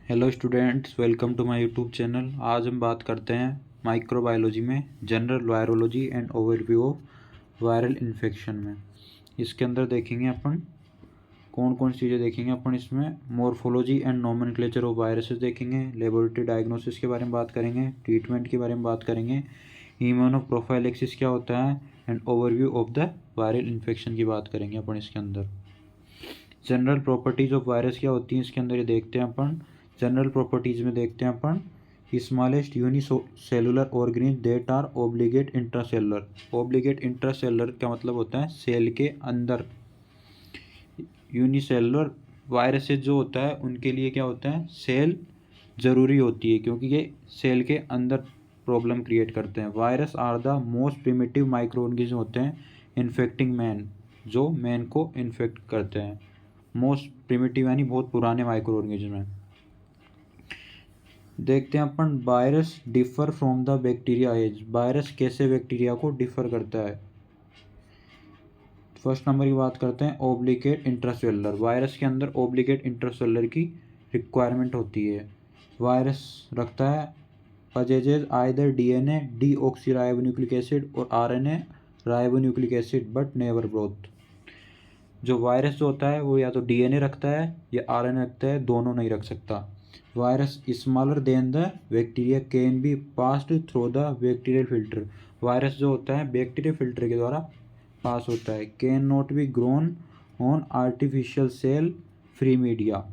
Hello students, welcome to my YouTube channel. आज हम बात करते हैं माइक्रोबायोलॉजी में general virology and overview of viral infection में। इसके अंदर देखेंगे अपन कौन कौन सी चीज़ें देखेंगे अपन इसमें। Morphology and nomenclature of viruses देखेंगे, लेबोरेटरी डायग्नोसिस के बारे में बात करेंगे, ट्रीटमेंट के बारे में बात करेंगे, इम्यूनोप्रोफाइलैक्सिस क्या होता है and overview of the viral infection की बात करेंगे अपन इसके अंदर। जनरल प्रॉपर्टीज़ ऑफ वायरस क्या होती हैं इसके अंदर ये देखते हैं अपन। जनरल प्रॉपर्टीज़ में देखते हैं अपन smallest unicellular organism that are obligate intracellular. Obligate intracellular का मतलब होता है सेल के अंदर। यूनिसेलुलर वायरसेस जो होता है उनके लिए क्या होता है, सेल ज़रूरी होती है क्योंकि ये सेल के अंदर प्रॉब्लम क्रिएट करते हैं। Virus are the most primitive micro organism होते हैं इन्फेक्टिंग मैन, जो मैन को इन्फेक्ट करते हैं। मोस्ट प्रिमिटिव यानी बहुत पुराने माइक्रो ऑर्गेनिज्म हैं। देखते हैं अपन virus differ from the bacteria as. Virus कैसे बैक्टीरिया को डिफर करता है। फर्स्ट नंबर की बात करते हैं ओब्लिगेट इंट्रासेलुलर। वायरस के अंदर ओब्लिगेट इंट्रासेलुलर की रिक्वायरमेंट होती है। वायरस रखता है possesses either DNA deoxyribonucleic acid और RNA ribonucleic acid but never both. जो वायरस जो होता है वो या तो डीएनए रखता है या आरएनए रखता है, दोनों नहीं रख सकता। Virus smaller than the bacteria can be passed through the bacterial filter. Virus जो होता है बैक्टीरियल फिल्टर के द्वारा पास होता है। Can not be grown on artificial cell free media.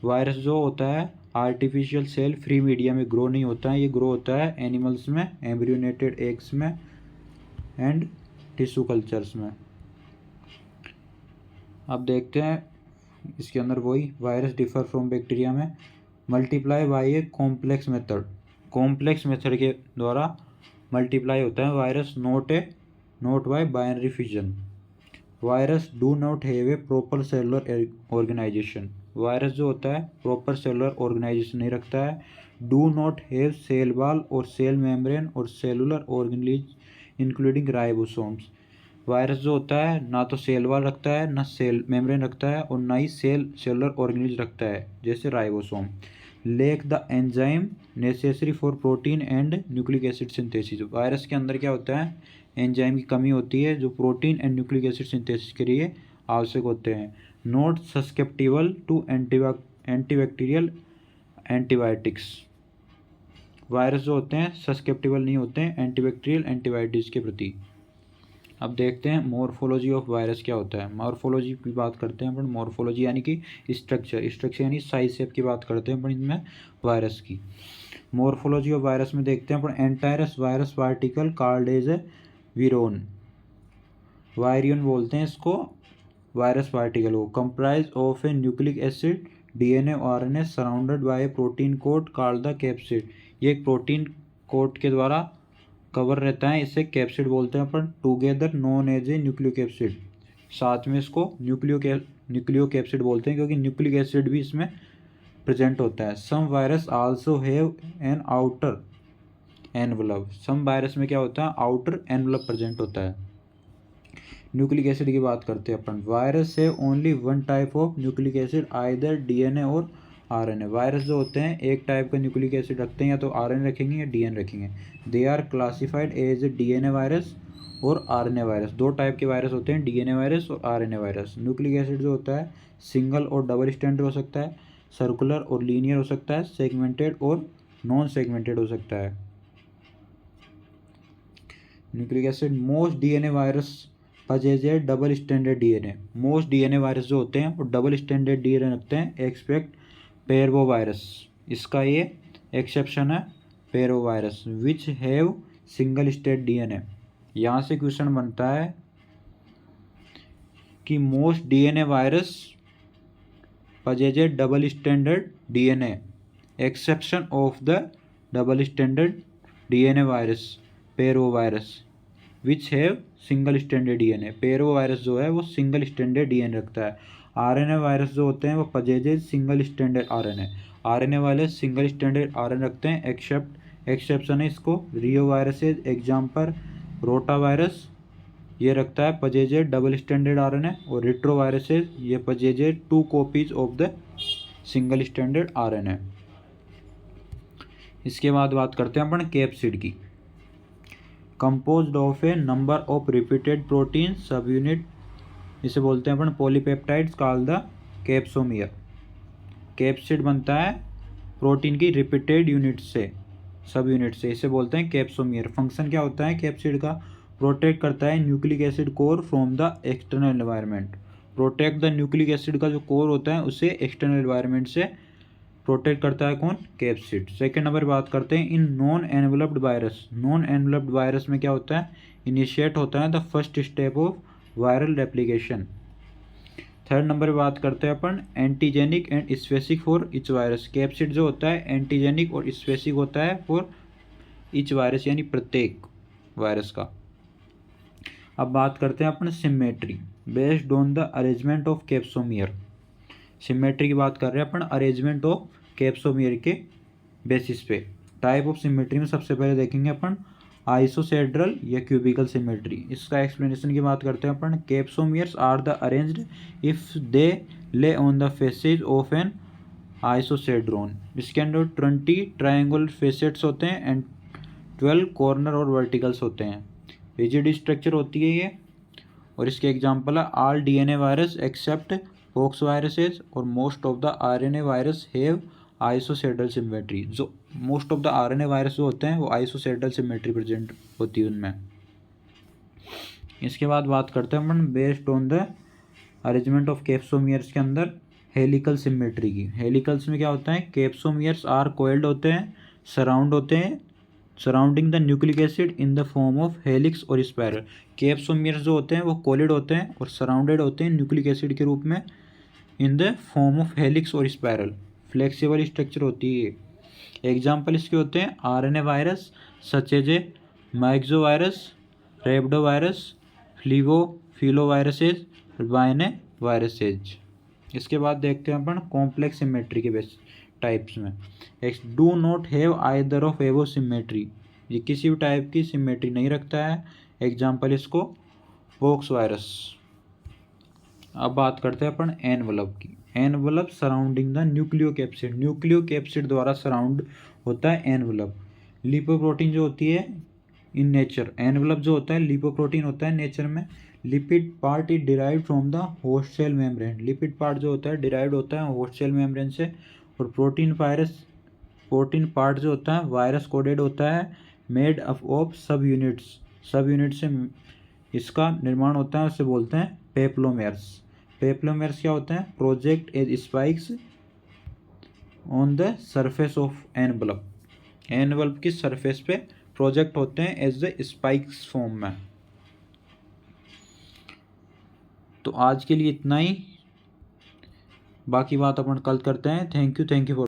Virus जो होता है आर्टिफिशियल सेल फ्री मीडिया में ग्रो नहीं होता है, ये ग्रो होता है एनिमल्स में, एम्ब्रियोनेटेड एग्स में एंड टिश्यू कल्चर्स में। अब देखते हैं इसके अंदर वही वायरस डिफर फ्रॉम बैक्टीरिया में multiply by a complex method. Complex method के द्वारा मल्टीप्लाई होता है virus, not by binary fission. Virus do not have a proper cellular organisation. Virus जो होता है प्रॉपर सेलुलर ऑर्गेनाइजेशन नहीं रखता है। Do not have cell wall और सेल मेम्ब्रेन और cellular organelles including ribosomes. Virus जो होता है ना तो सेल वॉल रखता है, ना सेल मेम्ब्रेन रखता है और ना ही सेलुलर ऑर्गेनेज रखता है जैसे ribosome. Lake the enzyme necessary for protein and nucleic acid synthesis. Virus के अंदर क्या होता है, एंजाइम की कमी होती है जो protein and nucleic acid synthesis के लिए आवश्यक होते हैं। Not susceptible to antibacterial antibiotics. Virus जो होते हैं सस्केप्टिबल नहीं होते हैं एंटीबैक्टीरियल एंटीबायोटिक्स के प्रति। अब देखते हैं मॉर्फोलॉजी ऑफ वायरस क्या होता है। मॉर्फोलॉजी की बात करते हैं अपन। मॉर्फोलॉजी यानी कि स्ट्रक्चर यानी साइज शेप की बात करते हैं अपन इनमें वायरस की। मॉर्फोलॉजी ऑफ वायरस में देखते हैं अपन entire virus particle called as a virion. Virion बोलते हैं इसको, वायरस पार्टिकल को। Comprise of a nucleic acid DNA और RNA surrounded by a protein coat called the capsid. ये एक प्रोटीन कोट के द्वारा कवर रहता है, इसे कैप्सिड बोलते हैं अपन। Together known as a nucleocapsid. साथ में इसको न्यूक्लियो कैप्सिड बोलते हैं क्योंकि न्यूक्लिक एसिड भी इसमें प्रेजेंट होता है। Some virus also have an outer envelope. Some virus में क्या होता है, आउटर एनवलप प्रेजेंट होता है। न्यूक्लिक एसिड की बात करते हैं अपन। वायरस है only one type of nucleic acid either DNA और आरएनए। वायरस जो होते हैं एक टाइप का न्यूक्लिक एसिड रखते हैं, या तो आरएनए रखेंगे या डीएनए रखेंगे। They are classified as a DNA virus और आरएनए वायरस। दो टाइप के वायरस होते हैं, डीएनए वायरस और आरएनए वायरस। न्यूक्लिक एसिड जो होता है सिंगल और डबल स्टैंडर्ड हो सकता है, सर्कुलर और लीनियर हो सकता है, सेगमेंटेड और नॉन सेगमेंटेड हो सकता है। Nucleic acid most DNA virus possess a double stranded DNA. Most DNA virus जो होते हैं वो डबल स्टैंडर्ड डीएनए रखते हैं एक्सपेक्ट पेरवो वायरस। इसका ये एक्सेप्शन है parvovirus which have single stranded DNA. यहाँ से क्वेश्चन बनता है कि most DNA virus possess a double stranded DNA exception of the double stranded DNA virus parvovirus which have single stranded DNA. Parvovirus जो है वो single stranded DNA रखता है। आरएनए वायरस जो होते हैं वो possesses single stranded RNA. RNA वाले सिंगल स्टैंडर्ड आरएनए रखते हैं एक्सेप्शन है इसको reoviruses. Example rotavirus ये रखता है पजेजेड डबल स्टैंडर्ड आरएनए, और रिट्रो वायरसेज ये possessed 2 copies of the single stranded RNA. इसके बाद बात करते हैं अपन कैप्सिड की। Composed of a number of repeated protein subunit, इसे बोलते हैं अपन polypeptides called the capsomere. Capsid बनता है प्रोटीन की रिपीटेड यूनिट से, सब यूनिट से, इसे बोलते हैं कैप्सोमियर। फंक्शन क्या होता है कैप्सिड का? प्रोटेक्ट करता है nucleic acid core from the external environment. Protect the nucleic acid का जो कोर होता है उसे एक्सटर्नल एनवायरनमेंट से प्रोटेक्ट करता है कौन? कैप्सिड। सेकेंड नंबर बात करते हैं इन non enveloped virus. Non enveloped virus में क्या होता है? इनिशिएट होता है the first step of viral replication. Third number पे बात करते हैं अपन antigenic and specific for each virus. Capsid जो होता है एंटीजेनिक और स्पेसिफिक होता है फॉर इच वायरस, यानी प्रत्येक वायरस का। अब बात करते हैं अपन symmetry based on the arrangement of capsomere. Symmetry की बात कर रहे हैं अपन अरेंजमेंट ऑफ कैप्सोमियर के बेसिस पे। टाइप ऑफ सिमेट्री में सबसे पहले देखेंगे अपन आइसोसेड्रल या क्यूबिकल सिमेट्री। इसका एक्सप्लेनेशन की बात करते हैं अपन। Capsomeres are the arranged if they lay on the faces of an icosahedron. इसके अंदर 20 ट्रायंगुलर फेसेट्स होते हैं एंड 12 कॉर्नर और वर्टिकल्स होते हैं। रिजिड स्ट्रक्चर होती है ये। और इसके एग्जाम्पल है all DNA virus except poxviruses और most of the RNA virus have icosahedral symmetry. जो most of the RNA virus जो होते हैं वो आइसोसेड्रल सिमेट्री प्रेजेंट होती है उनमें। इसके बाद बात करते हैं अपन based on the arrangement of capsomeres के अंदर हेलिकल सिमेट्री की। हेलिकल्स में क्या होता है? कैप्सोमियर्स आर कोइल्ड होते हैं, सराउंड होते हैं, surrounding the nucleic acid in the form of helix और स्पायरल। कैप्सोमियर्स जो होते हैं वो कोलिड होते हैं और सराउंडेड होते हैं न्यूक्लिक एसिड के रूप में in the form of helix और स्पायरल। फ्लेक्सिबल स्ट्रक्चर होती है। एग्जाम्पल इसके होते हैं RNA virus such as a myxovirus, rhabdovirus, filoviruses, bunyaviruses. इसके बाद देखते हैं अपन कॉम्प्लेक्स सिमेट्री के बेस टाइप्स में। Do not have either of above symmetry, ये किसी भी टाइप की सिमेट्री नहीं रखता है। एग्जाम्पल इसको पॉक्स वायरस। अब बात करते हैं अपन एनवलप की। Envelope surrounding the nucleocapsid. Nucleocapsid द्वारा सराउंड होता है एनवलप। लिपोप्रोटीन जो होती है इन नेचर, एनवलप जो होता है लिपोप्रोटीन होता है नेचर में। Lipid part is derived from the host cell membrane. Lipid part जो होता है डिराइव्ड होता है होस्ट सेल मेम्ब्रेन से। और प्रोटीन पार्ट जो होता है वायरस कोडेड होता है, मेड अप ऑफ सब यूनिट्स। सब यूनिट से इसका निर्माण होता है, उसे बोलते हैं पेप्लोमेर्स। पेप्लोमेर्स क्या होते हैं? Project as spikes on the surface of envelope. Envelope की सरफेस पे प्रोजेक्ट होते हैं एज द स्पाइक्स फॉर्म में। तो आज के लिए इतना ही, बाकी बात अपन कल करते हैं। Thank you for